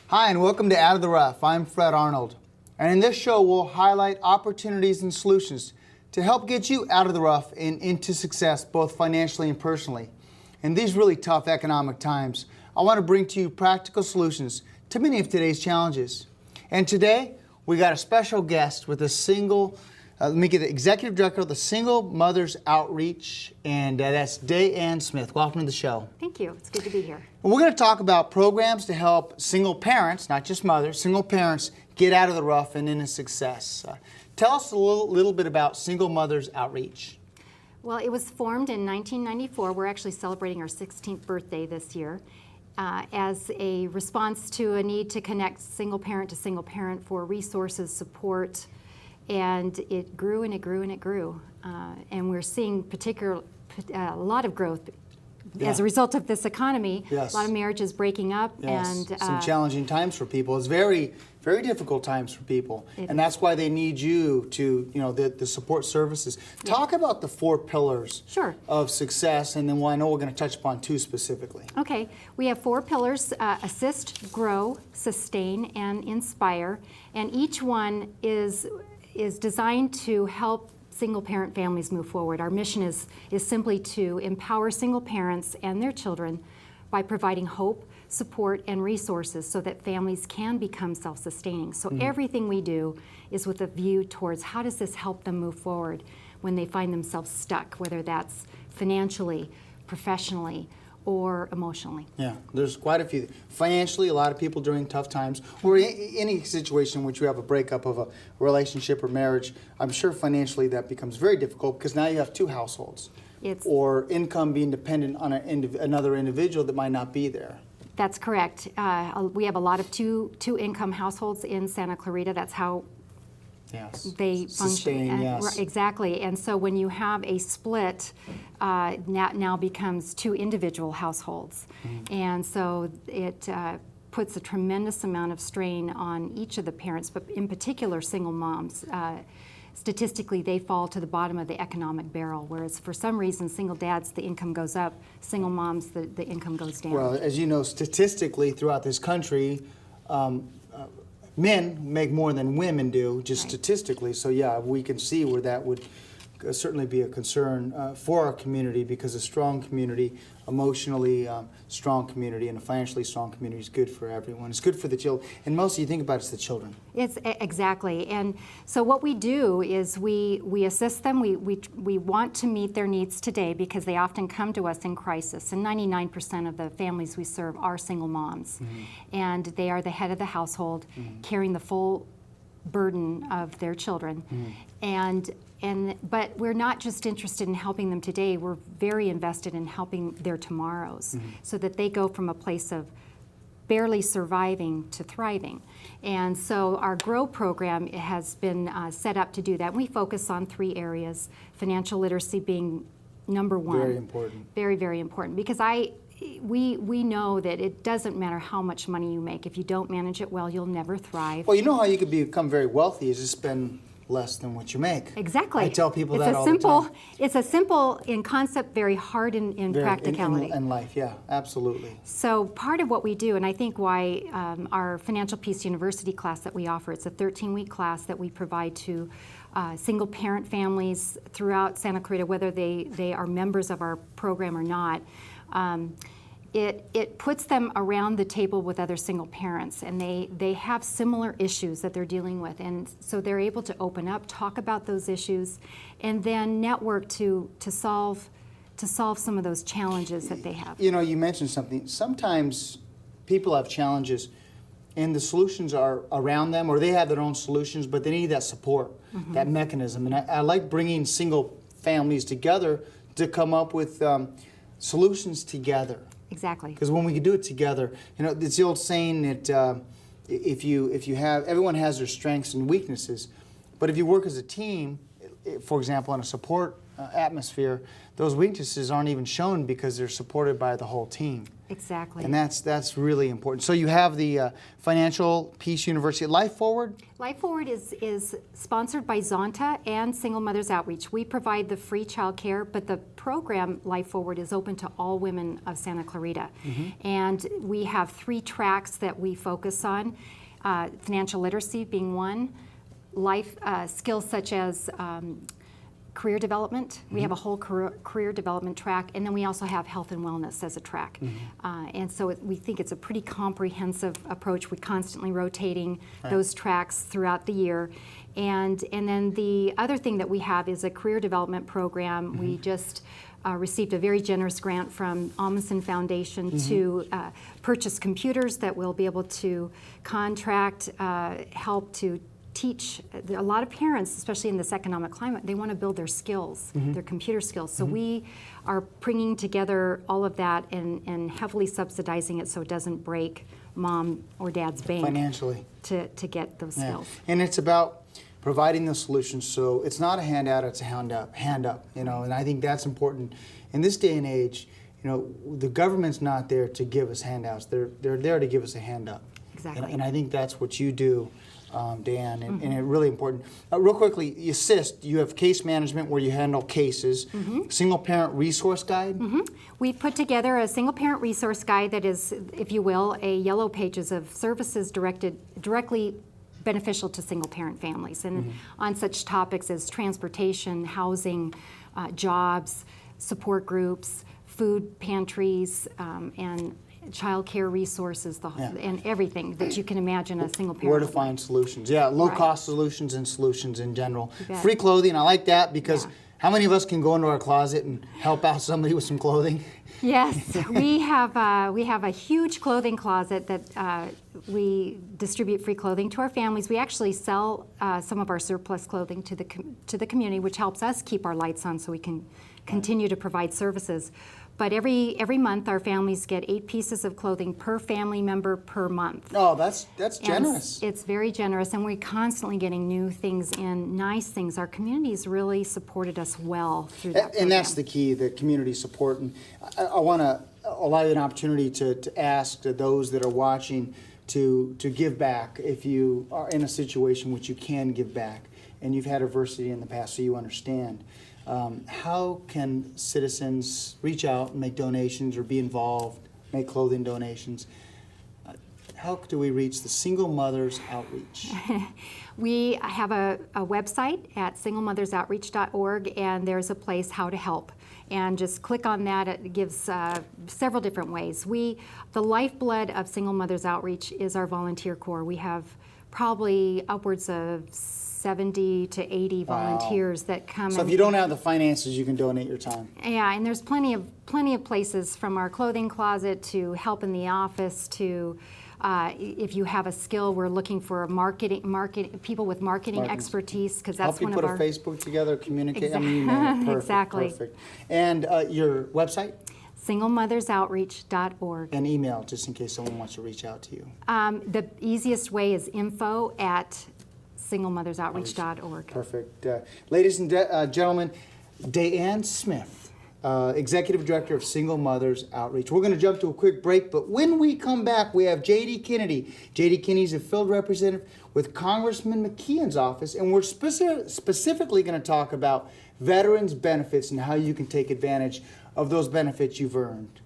Hi, and welcome to Out of the Rough. I'm Fred Arnold. And in this show, we'll highlight opportunities and solutions to help get you out of the rough and into success, both financially and personally. In these really tough economic times, I want to bring to you practical solutions to many of today's challenges. And today, we got a special guest with the Executive Director of the Single Mothers Outreach, and that's DaAnne Smith. Welcome to the show. Thank you. It's good to be here. And we're going to talk about programs to help single parents, not just mothers, single parents get out of the rough and into success. Tell us a little bit about Single Mothers Outreach. Well, it was formed in 1994. We're actually celebrating our 16th birthday this year as a response to a need to connect single parent to single parent for resources, support, and it grew and it grew and it grew. And we're seeing a lot of growth as a result of this economy. Yes. A lot of marriages breaking up. Yes. And some challenging times for people. It's very, very difficult times for people. And that's why they need you to, the support services. Talk about the 4 pillars of success, and then I know we're going to touch upon 2 specifically. Okay. We have 4 pillars: assist, grow, sustain, and inspire. And each one is designed to help single-parent families move forward. Our mission is simply to empower single parents and their children by providing hope, support, and resources so that families can become self-sustaining. So everything we do is with a view towards how does this help them move forward when they find themselves stuck, whether that's financially, professionally, or emotionally. Yeah, there's quite a few. Financially, a lot of people during tough times, or any situation in which you have a breakup of a relationship or marriage, I'm sure financially that becomes very difficult because now you have 2 households. Or income being dependent on another individual that might not be there. That's correct. We have a lot of two-income households in Santa Clarita. That's how they function. Exactly. And so when you have a split, that now becomes 2 individual households. And so it puts a tremendous amount of strain on each of the parents, but in particular single moms. Statistically, they fall to the bottom of the economic barrel, whereas for some reason, single dads, the income goes up, single moms, the income goes down. Well, as you know, statistically throughout this country, men make more than women do, just statistically. So yeah, we can see where that would certainly be a concern for our community, because a strong community, emotionally strong community, and a financially strong community is good for everyone. It's good for the children, and mostly you think about it's the children. It's exactly, and so what we do is we assist them. We want to meet their needs today because they often come to us in crisis, and 99% of the families we serve are single moms, and they are the head of the household, carrying the full burden of their children, but we're not just interested in helping them today, we're very invested in helping their tomorrows so that they go from a place of barely surviving to thriving. And so our GROW program has been set up to do that. We focus on 3 areas, financial literacy being number 1. Very important. Very, very important, because we know that it doesn't matter how much money you make. If you don't manage it well, you'll never thrive. Well, you know how you could become very wealthy is to spend less than what you make. Exactly. I tell people that all the time. It's a simple in concept, very hard in practicality. In life, yeah, absolutely. So part of what we do, and I think why our Financial Peace University class that we offer, it's a 13-week class that we provide to single parent families throughout Santa Clarita, whether they are members of our program or not. It puts them around the table with other single parents, and they have similar issues that they're dealing with, and so they're able to open up, talk about those issues, and then network to solve some of those challenges that they have. You know, you mentioned something. Sometimes people have challenges, and the solutions are around them, or they have their own solutions, but they need that support, that mechanism. And I like bringing single families together to come up with solutions together. Exactly. Because when we can do it together, it's the old saying that if you have, everyone has their strengths and weaknesses, but if you work as a team, for example, in a support atmosphere, those weaknesses aren't even shown because they're supported by the whole team. Exactly. And that's really important. So you have the Financial Peace University. Life Forward? Life Forward is sponsored by Zonta and Single Mothers Outreach. We provide the free child care, but the program Life Forward is open to all women of Santa Clarita. And we have 3 tracks that we focus on, financial literacy being one, life skills such as career development. We have a whole career development track, and then we also have health and wellness as a track. And so we think it's a pretty comprehensive approach. We're constantly rotating those tracks throughout the year. And then the other thing that we have is a career development program. We just received a very generous grant from Amundsen Foundation to purchase computers that we'll be able to contract, help to teach. A lot of parents, especially in this economic climate, they want to build their skills, their computer skills. So we are bringing together all of that and heavily subsidizing it so it doesn't break mom or dad's bank financially to get those skills. And it's about providing the solutions. So it's not a handout, it's a hand up, you know, and I think that's important. In this day and age, you know, the government's not there to give us handouts. They're there to give us a hand up. Exactly. And I think that's what you do, DaAnne, and it's really important. Real quickly, you assist. You have case management where you handle cases. Single parent resource guide. We've put together a single parent resource guide that is, if you will, a yellow pages of services directly beneficial to single parent families, and on such topics as transportation, housing, jobs, support groups, food pantries, and child care resources, and everything that you can imagine a single parent. Where to find solutions. Yeah, low-cost solutions and solutions in general. Free clothing, I like that because how many of us can go into our closet and help out somebody with some clothing? Yes, we have a huge clothing closet that we distribute free clothing to our families. We actually sell some of our surplus clothing to the community, which helps us keep our lights on so we can continue to provide services. But every month, our families get 8 pieces of clothing per family member per month. Oh, that's generous. And it's very generous, and we're constantly getting new things in, nice things. Our community's really supported us well through that program. And that's the key, the community support. And I want to allow you an opportunity to ask those that are watching to give back if you are in a situation which you can give back, and you've had adversity in the past, so you understand. How can citizens reach out and make donations or be involved, make clothing donations? How do we reach the Single Mothers Outreach? We have a website at singlemothersoutreach.org, and there's a place, How to Help. And just click on that. It gives several different ways. The lifeblood of Single Mothers Outreach is our volunteer corps. We have probably upwards of 70 to 80 volunteers that come. So if you don't have the finances, you can donate your time. Yeah, and there's plenty of places, from our clothing closet to help in the office to if you have a skill. We're looking for people with marketing expertise, because that's one of our. Help you put a Facebook together, communicate. I mean, perfect, exactly. Perfect. And your website? singlemothersoutreach.org. And email, just in case someone wants to reach out to you. The easiest way is info@singlemothersoutreach.org. Perfect. Ladies and gentlemen, DaAnne Smith, Executive Director of Single Mothers Outreach. We're going to jump to a quick break, but when we come back, we have J.D. Kennedy. J.D. Kennedy is a field representative with Congressman McKeon's office, and we're specifically going to talk about veterans benefits and how you can take advantage of those benefits you've earned.